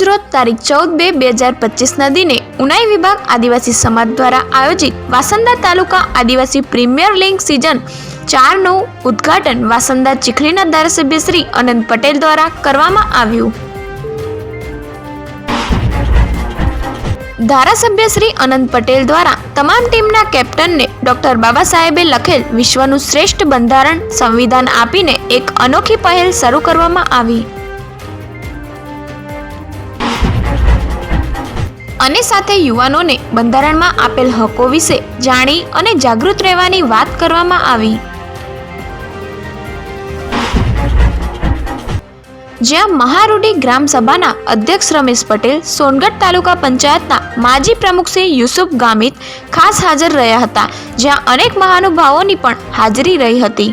રોજ તારીખ 14/2/2025 દિને ઉનાઈ વિભાગ આદિવાસી સમાજ દ્વારા આયોજિત વાસંદા તાલુકા આદિવાસી પ્રીમિયર લીગ સિઝન 4નું ઉદ્ઘાટન વાસંદા ચીખલીના ધારાસભ્ય શ્રી અનંત પટેલ દ્વારા કરવામાં આવ્યું। ધારાસભ્ય શ્રી અનંત પટેલ દ્વારા તમામ ટીમના કેપ્ટનને ડોક્ટર બાબા સાહેબે લખેલ વિશ્વનું શ્રેષ્ઠ બંધારણ સંવિધાન આપીને એક અનોખી પહેલ શરૂ કરવામાં આવી અને સાથે યુવાનોને બંધારણમાં આપેલ હકો વિશે જાણી અને જાગૃત રહેવાની વાત કરવામાં આવી, જ્યાં મહારૂઢી ગ્રામ સભાના અધ્યક્ષ રમેશ પટેલ, સોનગઢ તાલુકા પંચાયતના માજી પ્રમુખ શ્રી યુસુફ ગામિત ખાસ હાજર રહ્યા હતા, જ્યાં અનેક મહાનુભાવોની પણ હાજરી રહી હતી।